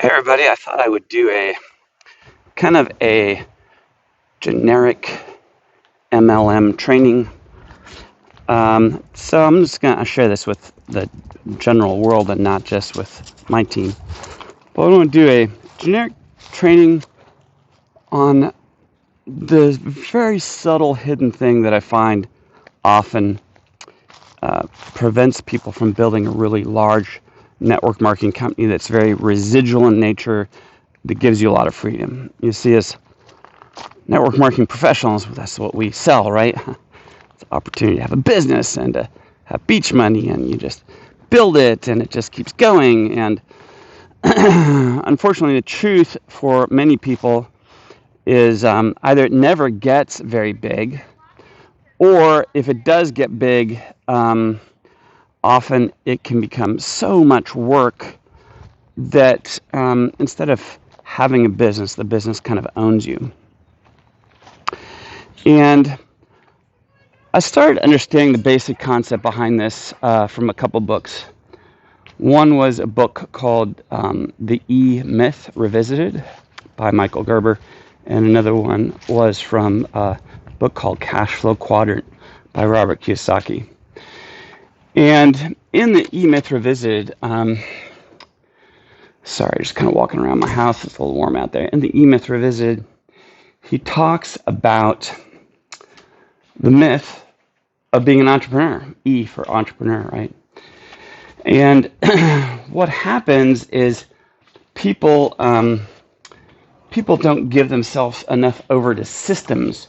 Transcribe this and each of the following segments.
Hey everybody, I thought I would do a kind of a generic MLM training. So I'm just going to share this with the general world and not just with my team. But I want to do a generic training on the very subtle hidden thing that I find often prevents people from building a really large network marketing company that's very residual in nature, that gives you a lot of freedom. You see, as network marketing professionals, that's what we sell, right? It's an opportunity to have a business and to have beach money, and you just build it and it just keeps going. And unfortunately, the truth for many people is either it never gets very big, or if it does get big, often it can become so much work that instead of having a business, the business kind of owns you. And I started understanding the basic concept behind this from a couple books. One was a book called The E-Myth Revisited by Michael Gerber, and another one was from a book called Cash Flow Quadrant by Robert Kiyosaki. And in the E-Myth Revisited, sorry, just kind of walking around my house, it's a little warm out there. In the E-Myth Revisited, he talks about the myth of being an entrepreneur, E for entrepreneur, right? And what happens is people don't give themselves enough over to systems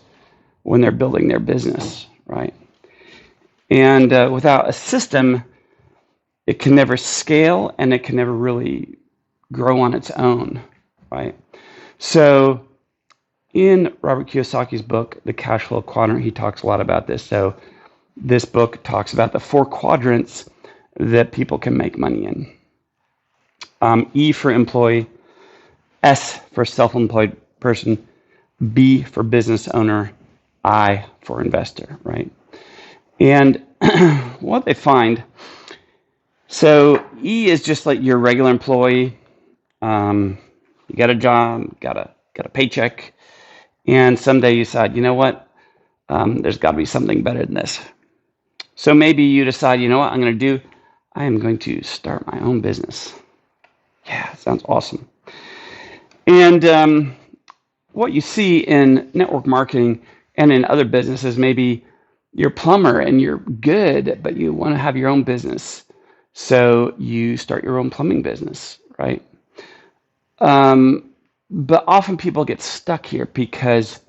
when they're building their business, right? And without a system, it can never scale and it can never really grow on its own, right? So in Robert Kiyosaki's book, The Cash Flow Quadrant, he talks a lot about this. So this book talks about the 4 quadrants that people can make money in. E for employee, S for self-employed person, B for business owner, I for investor, right? And what they find, so E is just like your regular employee. You got a job, got a paycheck, and someday you decide, you know what, there's got to be something better than this. So maybe you decide, you know what I'm going to do? I am going to start my own business. Yeah, sounds awesome. And what you see in network marketing and in other businesses, maybe you're a plumber and you're good, but you want to have your own business. So you start your own plumbing business, right? But often people get stuck here because,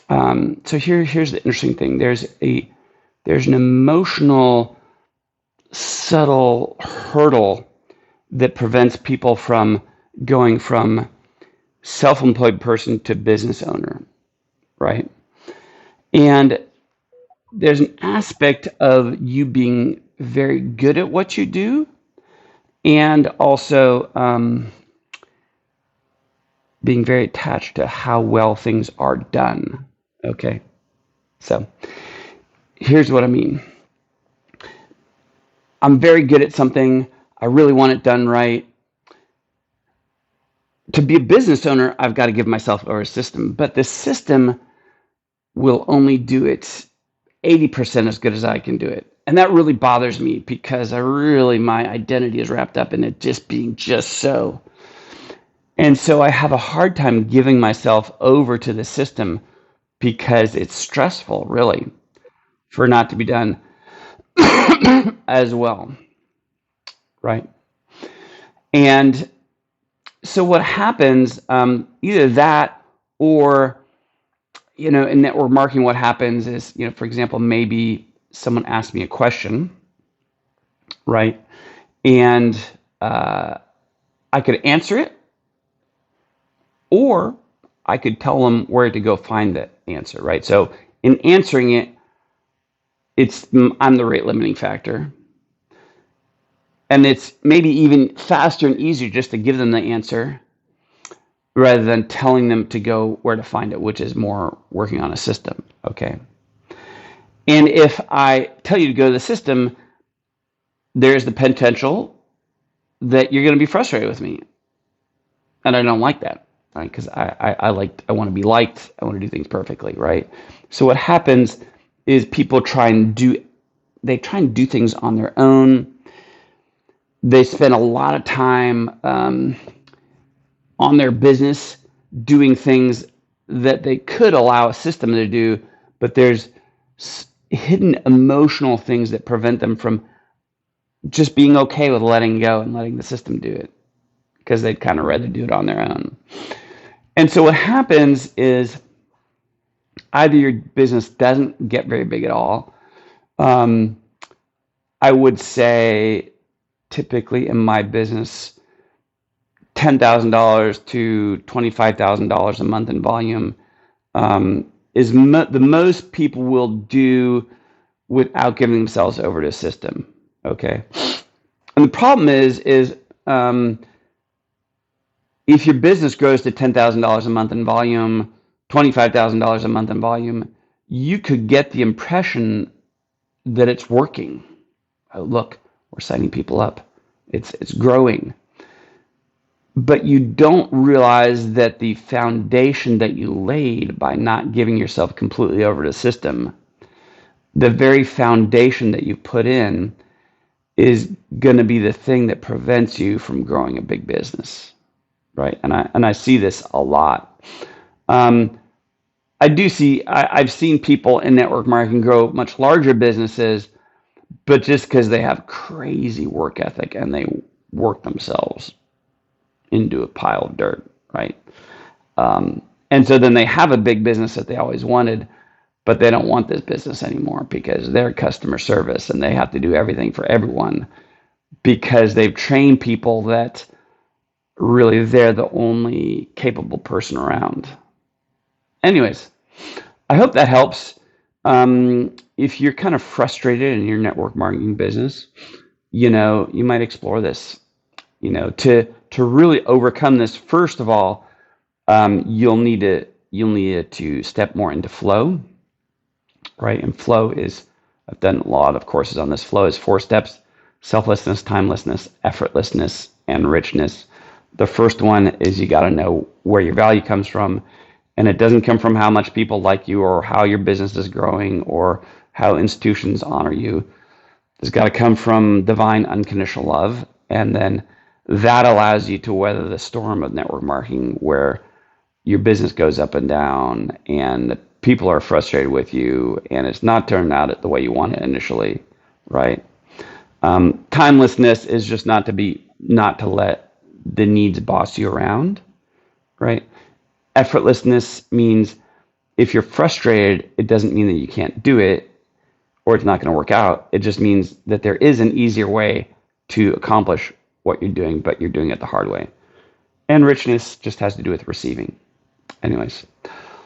so here's the interesting thing. There's an emotional, subtle hurdle that prevents people from going from self-employed person to business owner, right? And there's an aspect of you being very good at what you do, and also being very attached to how well things are done, okay? So here's what I mean. I'm very good at something. I really want it done right. To be a business owner, I've got to give myself over a system, but the system will only do it 80% as good as I can do it. And that really bothers me because my identity is wrapped up in it just being just so. And so I have a hard time giving myself over to the system because it's stressful, really, for it not to be done as well, right? And so what happens, either that or, in network marketing, what happens is, for example, maybe someone asked me a question, right? And I could answer it, or I could tell them where to go find the answer, right? So in answering it, I'm the rate limiting factor. And it's maybe even faster and easier just to give them the answer rather than telling them to go where to find it, which is more working on a system, okay? And if I tell you to go to the system, there's the potential that you're going to be frustrated with me. And I don't like that, right? Because I want to be liked. I want to do things perfectly, right? So what happens is people try and do things on their own. They spend a lot of time on their business doing things that they could allow a system to do, but there's hidden emotional things that prevent them from just being okay with letting go and letting the system do it, because they'd kind of rather do it on their own. And so what happens is either your business doesn't get very big at all. I would say typically in my business, $10,000 to $25,000 a month in volume is the most people will do without giving themselves over to a system. Okay, and the problem is if your business grows to $10,000 a month in volume, $25,000 a month in volume, you could get the impression that it's working. Oh, look, we're signing people up. It's growing. But you don't realize that the foundation that you laid by not giving yourself completely over to the system, the very foundation that you put in is going to be the thing that prevents you from growing a big business, right? And I see this a lot. I've seen people in network marketing grow much larger businesses, but just because they have crazy work ethic and they work themselves into a pile of dirt, right? And so then they have a big business that they always wanted, but they don't want this business anymore because they're customer service and they have to do everything for everyone because they've trained people that really they're the only capable person around. Anyways, I hope that helps. If you're kind of frustrated in your network marketing business, you might explore this. To really overcome this, first of all, you'll need to step more into flow, right? And flow is, I've done a lot of courses on this. Flow is 4 steps: selflessness, timelessness, effortlessness, and richness. The first one is you got to know where your value comes from. And it doesn't come from how much people like you or how your business is growing or how institutions honor you. It's got to come from divine unconditional love. And then that allows you to weather the storm of network marketing where your business goes up and down and people are frustrated with you and it's not turned out the way you want it initially, right? Timelessness is just not to let the needs boss you around, right? Effortlessness means if you're frustrated, it doesn't mean that you can't do it or it's not going to work out. It just means that there is an easier way to accomplish what you're doing, but you're doing it the hard way. And richness just has to do with receiving. Anyways,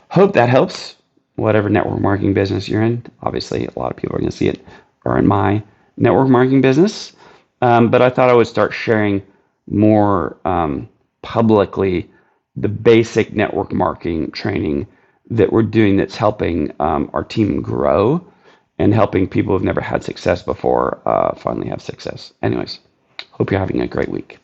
hope that helps. Whatever network marketing business you're in, obviously a lot of people are going to see it, are in my network marketing business. But I thought I would start sharing more publicly the basic network marketing training that we're doing that's helping our team grow and helping people who've never had success before finally have success. Anyways, hope you're having a great week.